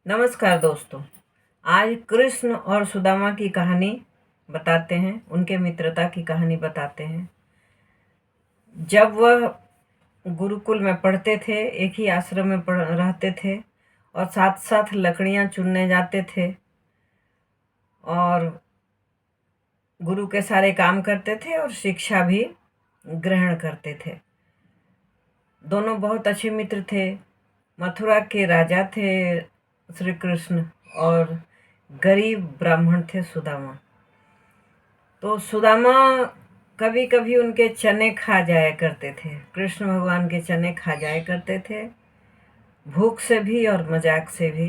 नमस्कार दोस्तों। आज कृष्ण और सुदामा की कहानी बताते हैं, उनके मित्रता की कहानी बताते हैं। जब वह गुरुकुल में पढ़ते थे, एक ही आश्रम में रहते थे और साथ साथ लकड़ियां चुनने जाते थे और गुरु के सारे काम करते थे और शिक्षा भी ग्रहण करते थे। दोनों बहुत अच्छे मित्र थे। मथुरा के राजा थे श्री कृष्ण और गरीब ब्राह्मण थे सुदामा। तो सुदामा कभी कभी उनके चने खा जाया करते थे, कृष्ण भगवान के चने खा जाया करते थे, भूख से भी और मजाक से भी।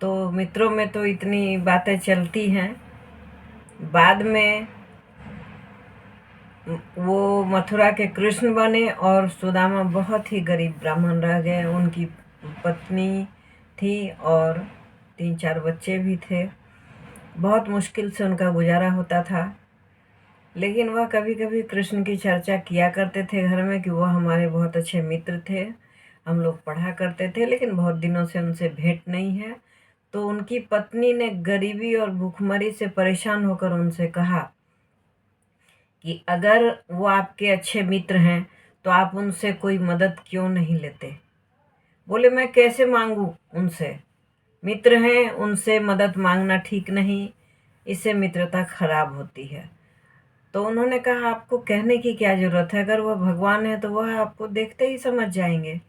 तो मित्रों में तो इतनी बातें चलती हैं। बाद में वो मथुरा के कृष्ण बने और सुदामा बहुत ही गरीब ब्राह्मण रह गए। उनकी पत्नी थी और 3-4 बच्चे भी थे। बहुत मुश्किल से उनका गुजारा होता था। लेकिन वह कभी कभी कृष्ण की चर्चा किया करते थे घर में कि वह हमारे बहुत अच्छे मित्र थे, हम लोग पढ़ा करते थे, लेकिन बहुत दिनों से उनसे भेंट नहीं है। तो उनकी पत्नी ने गरीबी और भूखमरी से परेशान होकर उनसे कहा कि अगर वो आपके अच्छे मित्र हैं तो आप उनसे कोई मदद क्यों नहीं लेते। बोले, मैं कैसे मांगू उनसे, मित्र हैं, उनसे मदद मांगना ठीक नहीं, इससे मित्रता खराब होती है। तो उन्होंने कहा, आपको कहने की क्या जरूरत है, अगर वह भगवान है तो वह आपको देखते ही समझ जाएंगे,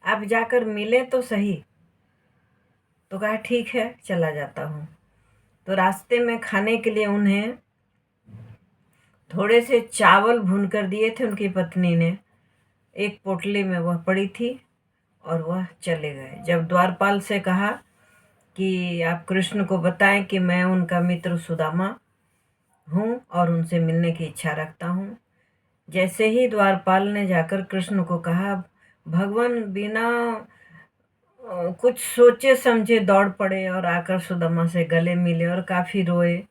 आप जाकर मिले तो सही। तो कहा, ठीक है, चला जाता हूँ। तो रास्ते में खाने के लिए उन्हें थोड़े से चावल भून कर दिए थे उनकी पत्नी ने। एक पोटली में वह पड़ी थी और वह चले गए। जब द्वारपाल से कहा कि आप कृष्ण को बताएं कि मैं उनका मित्र सुदामा हूँ और उनसे मिलने की इच्छा रखता हूँ। जैसे ही द्वारपाल ने जाकर कृष्ण को कहा, भगवान बिना कुछ सोचे समझे दौड़ पड़े और आकर सुदामा से गले मिले और काफी रोए।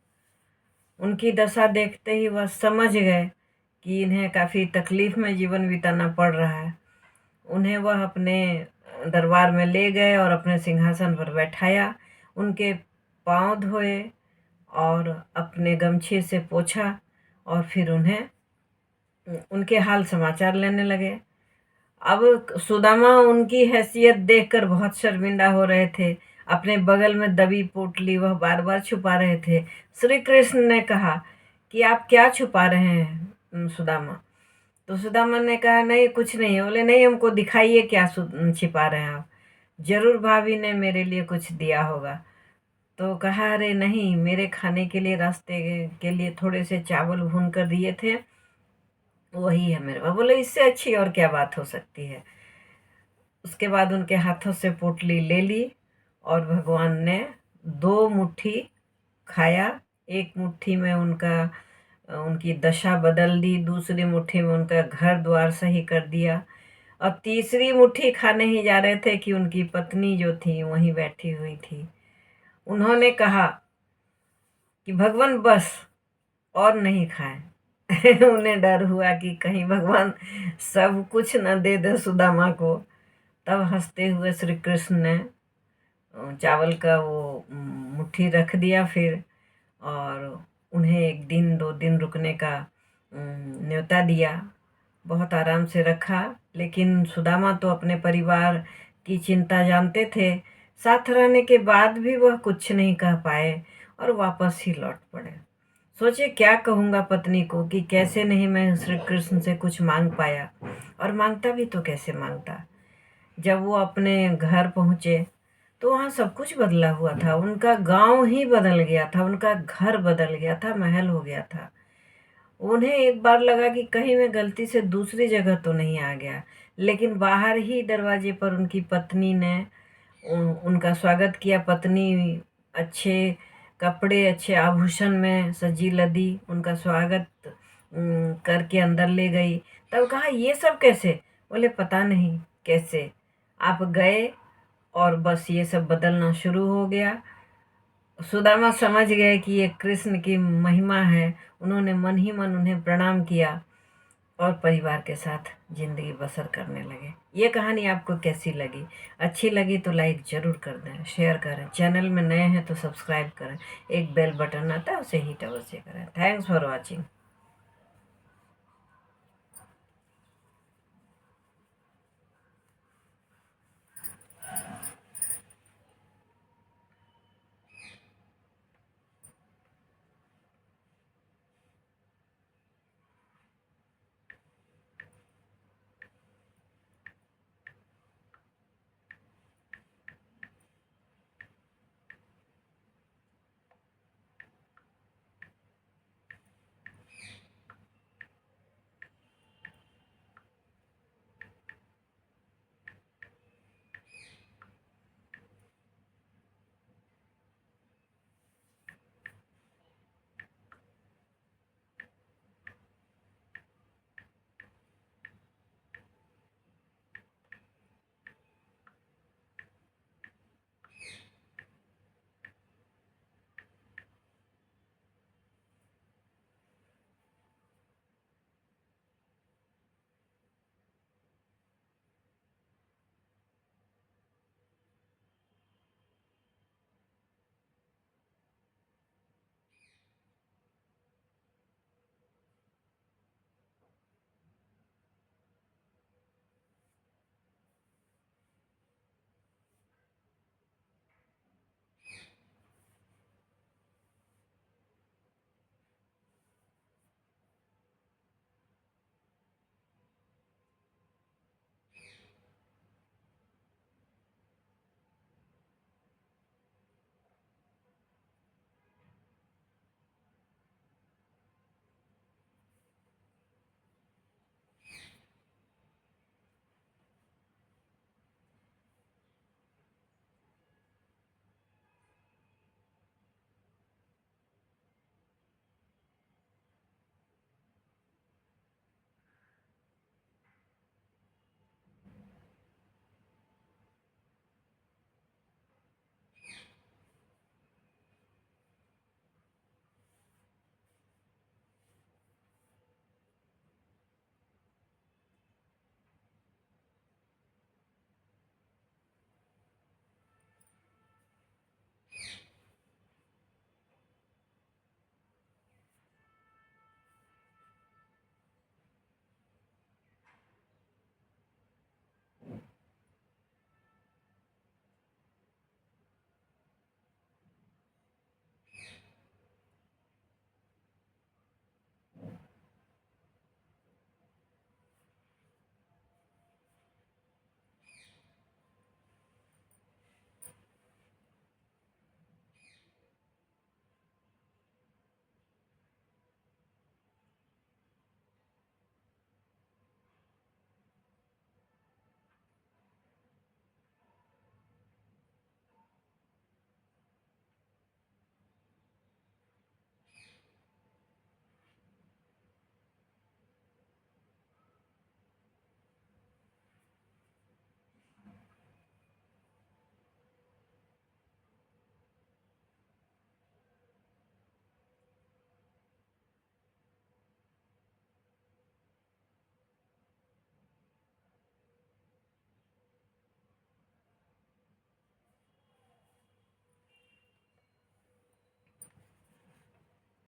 उनकी दशा देखते ही वह समझ गए कि इन्हें काफी तकलीफ में जीवन बिताना पड़ रहा है। उन्हें वह अपने दरबार में ले गए और अपने सिंहासन पर बैठाया, उनके पांव धोए और अपने गमछे से पोंछा और फिर उन्हें उनके हाल समाचार लेने लगे। अब सुदामा उनकी हैसियत देखकर बहुत शर्मिंदा हो रहे थे। अपने बगल में दबी पोटली वह बार बार छुपा रहे थे। श्री कृष्ण ने कहा कि आप क्या छुपा रहे हैं सुदामा। तो सुदामा ने कहा, नहीं, कुछ नहीं। बोले, नहीं, हमको दिखाइए क्या छिपा रहे हैं आप, जरूर भाभी ने मेरे लिए कुछ दिया होगा। तो कहा, अरे नहीं, मेरे खाने के लिए रास्ते के लिए थोड़े से चावल भून कर दिए थे, वही है मेरे पास। बोले, इससे अच्छी और क्या बात हो सकती है। उसके बाद उनके हाथों से पोटली ले ली और भगवान ने 2 मुट्ठी खाया। एक मुट्ठी में उनकी दशा बदल दी, दूसरी मुट्ठी में उनका घर द्वार सही कर दिया और तीसरी मुट्ठी खाने ही जा रहे थे कि उनकी पत्नी जो थी वहीं बैठी हुई थी। उन्होंने कहा कि भगवान बस, और नहीं खाएं। उन्हें डर हुआ कि कहीं भगवान सब कुछ न दे दे सुदामा को। तब हंसते हुए श्री कृष्ण ने चावल का वो मुट्ठी रख दिया फिर, और उन्हें 1 दिन 2 दिन रुकने का न्योता दिया। बहुत आराम से रखा, लेकिन सुदामा तो अपने परिवार की चिंता जानते थे। साथ रहने के बाद भी वह कुछ नहीं कह पाए और वापस ही लौट पड़े। सोचे, क्या कहूँगा पत्नी को कि कैसे नहीं मैं श्री कृष्ण से कुछ मांग पाया, और मांगता भी तो कैसे मांगता। जब वो अपने घर पहुंचे तो वहाँ सब कुछ बदला हुआ था। उनका गांव ही बदल गया था, उनका घर बदल गया था, महल हो गया था। उन्हें एक बार लगा कि कहीं मैं गलती से दूसरी जगह तो नहीं आ गया, लेकिन बाहर ही दरवाजे पर उनकी पत्नी ने उनका स्वागत किया। पत्नी अच्छे कपड़े, अच्छे आभूषण में सजी लदी उनका स्वागत करके अंदर ले गई। तब कहा, ये सब कैसे। बोले, पता नहीं कैसे, आप गए और बस ये सब बदलना शुरू हो गया। सुदामा समझ गए कि ये कृष्ण की महिमा है। उन्होंने मन ही मन उन्हें प्रणाम किया और परिवार के साथ ज़िंदगी बसर करने लगे। ये कहानी आपको कैसी लगी? अच्छी लगी तो लाइक ज़रूर कर दें, शेयर करें। चैनल में नए हैं तो सब्सक्राइब करें। एक बेल बटन आता है उसे हिट अवश्य करें। Thanks for watching.